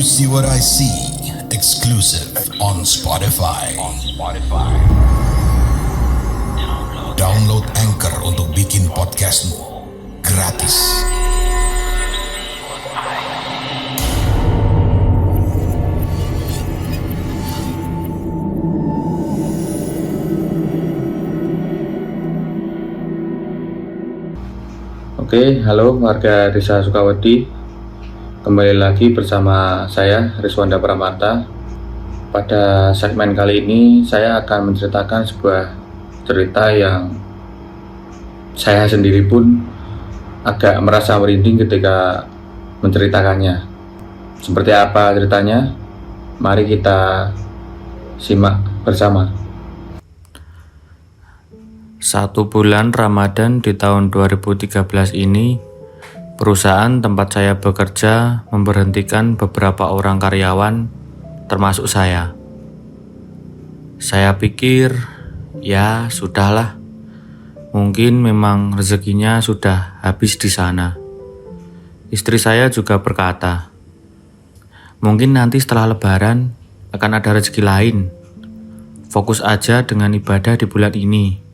See What I See, exclusive on Spotify. Download Anchor untuk bikin podcastmu gratis. Oke, halo warga Desa Sukawedi. Kembali lagi bersama saya Rizwanda Pramata. Pada segmen kali ini saya akan menceritakan sebuah cerita yang saya sendiri pun agak merasa merinding ketika menceritakannya. Seperti apa ceritanya? Mari kita simak bersama. 1 bulan Ramadan di tahun 2013 ini, perusahaan tempat saya bekerja memberhentikan beberapa orang karyawan, termasuk saya. Saya pikir, ya sudahlah, mungkin memang rezekinya sudah habis di sana. Istri saya juga berkata, mungkin nanti setelah Lebaran akan ada rezeki lain. Fokus aja dengan ibadah di bulan ini.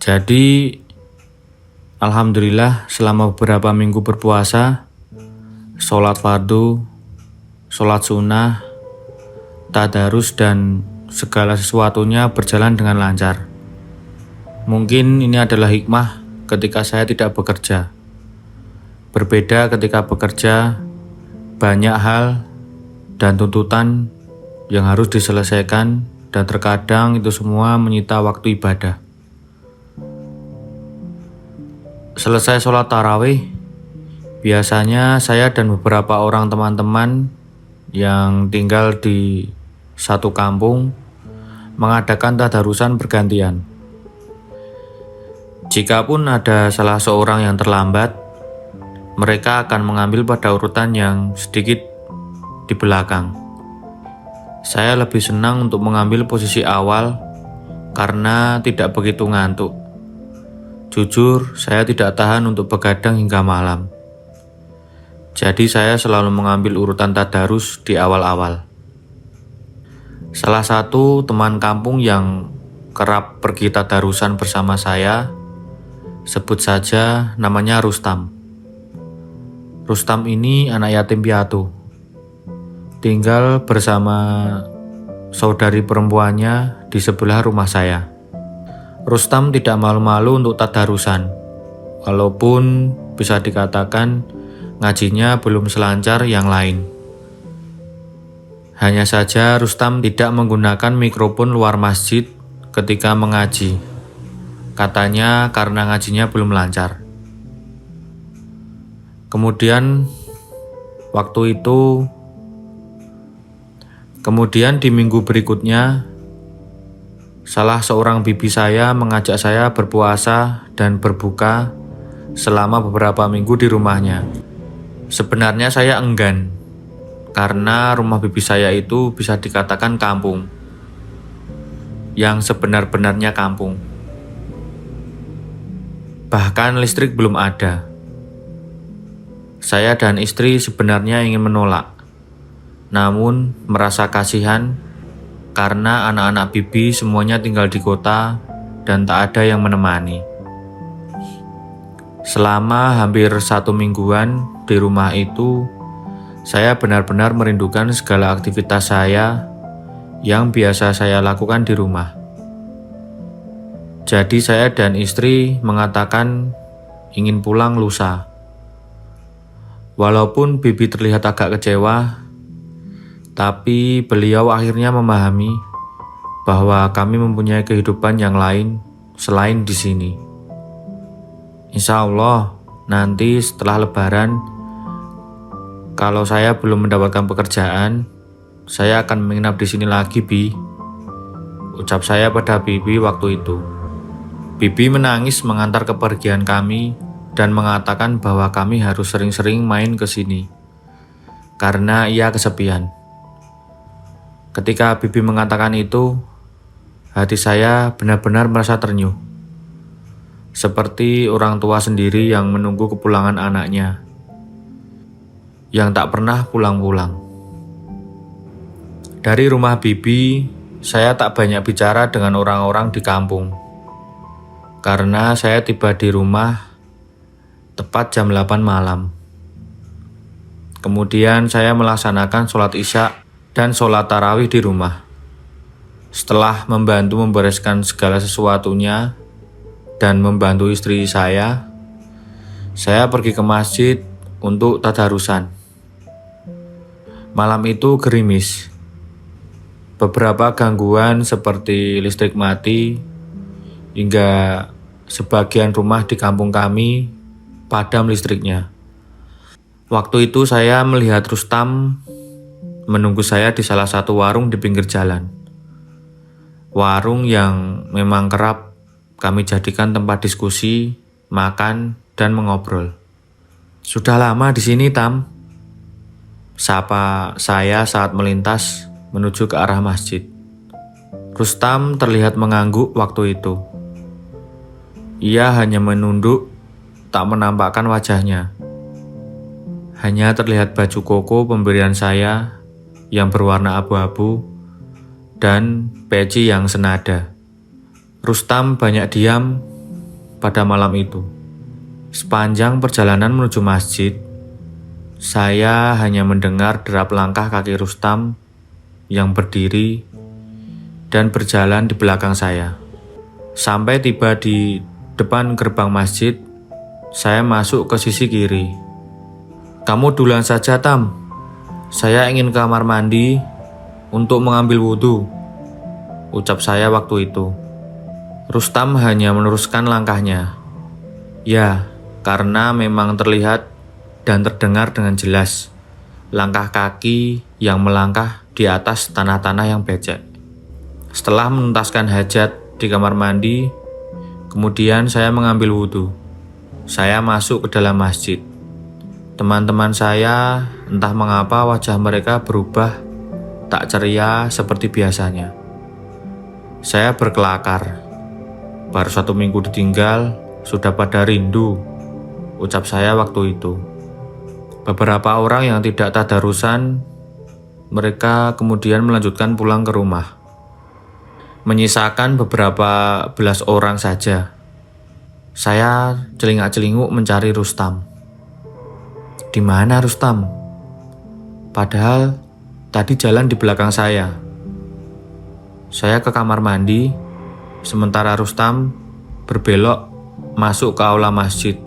Jadi, alhamdulillah selama beberapa minggu berpuasa, sholat fardu, sholat sunnah, tadarus dan segala sesuatunya berjalan dengan lancar. Mungkin ini adalah hikmah ketika saya tidak bekerja. Berbeda ketika bekerja, banyak hal dan tuntutan yang harus diselesaikan dan terkadang itu semua menyita waktu ibadah. Selesai sholat tarawih, biasanya saya dan beberapa orang teman-teman yang tinggal di satu kampung mengadakan tadarusan bergantian. Jikapun ada salah seorang yang terlambat, mereka akan mengambil pada urutan yang sedikit di belakang. Saya lebih senang untuk mengambil posisi awal karena tidak begitu ngantuk. Jujur, saya tidak tahan untuk begadang hingga malam. Jadi saya selalu mengambil urutan tadarus di awal-awal. Salah satu teman kampung yang kerap pergi tadarusan bersama saya, sebut saja namanya Rustam. Rustam ini anak yatim piatu. Tinggal bersama saudari perempuannya di sebelah rumah saya. Rustam tidak malu-malu untuk tadarusan, walaupun bisa dikatakan ngajinya belum selancar yang lain. Hanya saja Rustam tidak menggunakan mikrofon luar masjid ketika mengaji. Katanya karena ngajinya belum lancar. Kemudian di minggu berikutnya, salah seorang bibi saya mengajak saya berpuasa dan berbuka selama beberapa minggu di rumahnya. Sebenarnya saya enggan, karena rumah bibi saya itu bisa dikatakan kampung. Yang sebenar-benarnya kampung. Bahkan listrik belum ada. Saya dan istri sebenarnya ingin menolak, namun merasa kasihan karena anak-anak bibi semuanya tinggal di kota dan tak ada yang menemani. Selama hampir 1 mingguan di rumah itu, saya benar-benar merindukan segala aktivitas saya yang biasa saya lakukan di rumah. Jadi saya dan istri mengatakan ingin pulang lusa. Walaupun bibi terlihat agak kecewa, tapi beliau akhirnya memahami bahwa kami mempunyai kehidupan yang lain selain di sini. Insya Allah, nanti setelah Lebaran, kalau saya belum mendapatkan pekerjaan, saya akan menginap di sini lagi, Bi. Ucap saya pada bibi waktu itu. Bibi menangis mengantar kepergian kami dan mengatakan bahwa kami harus sering-sering main ke sini karena ia kesepian. Ketika bibi mengatakan itu, hati saya benar-benar merasa ternyuh. Seperti orang tua sendiri yang menunggu kepulangan anaknya. yang tak pernah pulang-pulang. Dari rumah bibi, saya tak banyak bicara dengan orang-orang di kampung. Karena saya tiba di rumah tepat jam 8 malam. Kemudian saya melaksanakan sholat isya dan sholat tarawih di rumah. Setelah membantu membereskan segala sesuatunya dan membantu istri saya pergi ke masjid untuk tadarusan. Malam itu gerimis. Beberapa gangguan seperti listrik mati, hingga sebagian rumah di kampung kami padam listriknya. Waktu itu saya melihat Rustam menunggu saya di salah satu warung di pinggir jalan. Warung yang memang kerap kami jadikan tempat diskusi, makan, dan mengobrol. "Sudah lama di sini, Tam?" sapa saya saat melintas menuju ke arah masjid. Rustam terlihat mengangguk waktu itu. Ia hanya menunduk, tak menampakkan wajahnya. Hanya terlihat baju koko pemberian saya yang berwarna abu-abu dan peci yang senada. Rustam banyak diam pada malam itu. Sepanjang perjalanan menuju masjid, saya hanya mendengar derap langkah kaki Rustam yang berdiri dan berjalan di belakang saya. Sampai tiba di depan gerbang masjid, saya masuk ke sisi kiri. "Kamu duluan saja, Tam. Saya ingin ke kamar mandi untuk mengambil wudhu," ucap saya waktu itu. Rustam hanya meneruskan langkahnya. Ya, karena memang terlihat dan terdengar dengan jelas langkah kaki yang melangkah di atas tanah-tanah yang becek. Setelah menuntaskan hajat di kamar mandi, kemudian saya mengambil wudhu. Saya masuk ke dalam masjid. Teman-teman saya, entah mengapa wajah mereka berubah tak ceria seperti biasanya. Saya berkelakar. Baru 1 minggu ditinggal, sudah pada rindu, ucap saya waktu itu. Beberapa orang yang tidak tadarusan, mereka kemudian melanjutkan pulang ke rumah. Menyisakan beberapa belas orang saja. Saya celingak-celinguk mencari Rustam. "Di mana Rustam?" Padahal tadi jalan di belakang saya. Saya ke kamar mandi, sementara Rustam berbelok masuk ke aula masjid,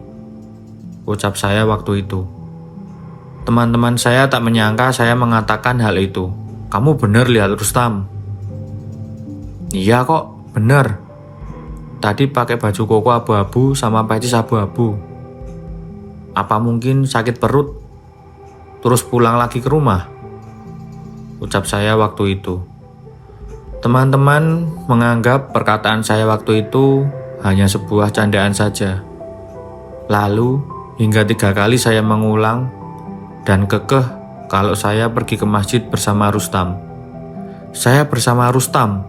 ucap saya waktu itu. Teman-teman saya tak menyangka saya mengatakan hal itu. "Kamu benar lihat Rustam?" "Iya kok, benar. Tadi pakai baju koko abu-abu sama peci abu-abu. Apa mungkin sakit perut, terus pulang lagi ke rumah?" ucap saya waktu itu. Teman-teman menganggap perkataan saya waktu itu hanya sebuah candaan saja. Lalu, hingga 3 kali saya mengulang dan kekeh kalau saya pergi ke masjid bersama Rustam. "Saya bersama Rustam.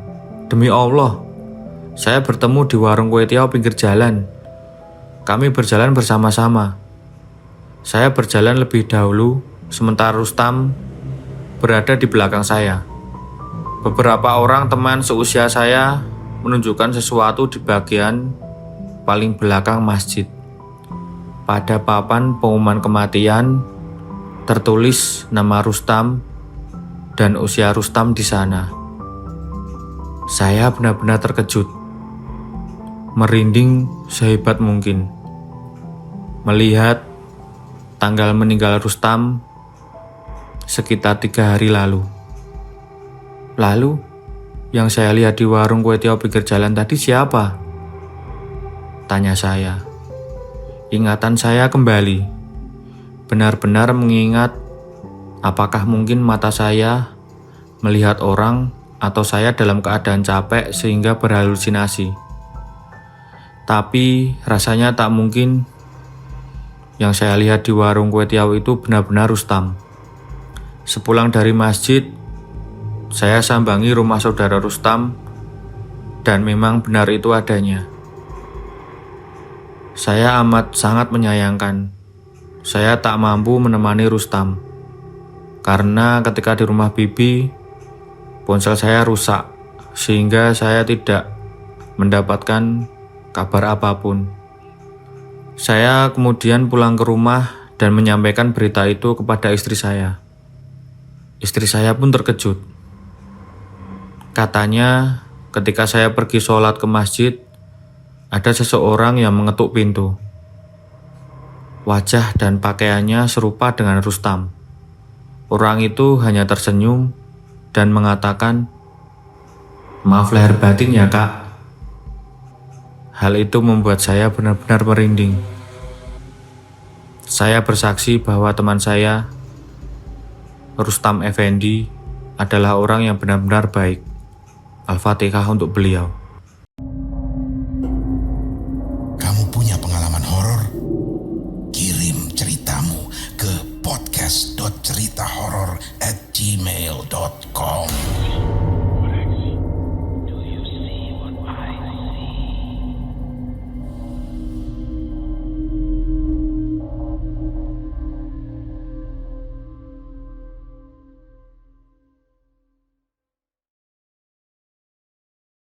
Demi Allah, saya bertemu di warung kue tiaw pinggir jalan. Kami berjalan bersama-sama. Saya berjalan lebih dahulu, sementara Rustam berada di belakang saya. Beberapa orang teman seusia saya menunjukkan sesuatu di bagian paling belakang masjid. Pada papan pengumuman kematian, tertulis nama Rustam dan usia Rustam di sana. Saya benar-benar terkejut, merinding sehebat mungkin, melihat tanggal meninggal Rustam sekitar 3 hari lalu. "Lalu, yang saya lihat di warung kue tiaw pinggir jalan tadi siapa?" tanya saya. Ingatan saya kembali. Benar-benar mengingat apakah mungkin mata saya melihat orang atau saya dalam keadaan capek sehingga berhalusinasi. Tapi rasanya tak mungkin yang saya lihat di warung kue tiaw itu benar-benar Rustam. Sepulang dari masjid, saya sambangi rumah saudara Rustam dan memang benar itu adanya. Saya amat sangat menyayangkan. Saya tak mampu menemani Rustam. Karena ketika di rumah bibi, ponsel saya rusak sehingga saya tidak mendapatkan kabar apapun. Saya kemudian pulang ke rumah dan menyampaikan berita itu kepada istri saya. Istri saya pun terkejut. Katanya, ketika saya pergi sholat ke masjid, ada seseorang yang mengetuk pintu. Wajah dan pakaiannya serupa dengan Rustam. Orang itu hanya tersenyum dan mengatakan, "Maaf lahir batin ya kak." Hal itu membuat saya benar-benar merinding. Saya bersaksi bahwa teman saya, Rustam Effendi, adalah orang yang benar-benar baik. Al-Fatihah untuk beliau. Kamu punya pengalaman horor? Kirim ceritamu ke podcast.ceritahoror@gmail.com.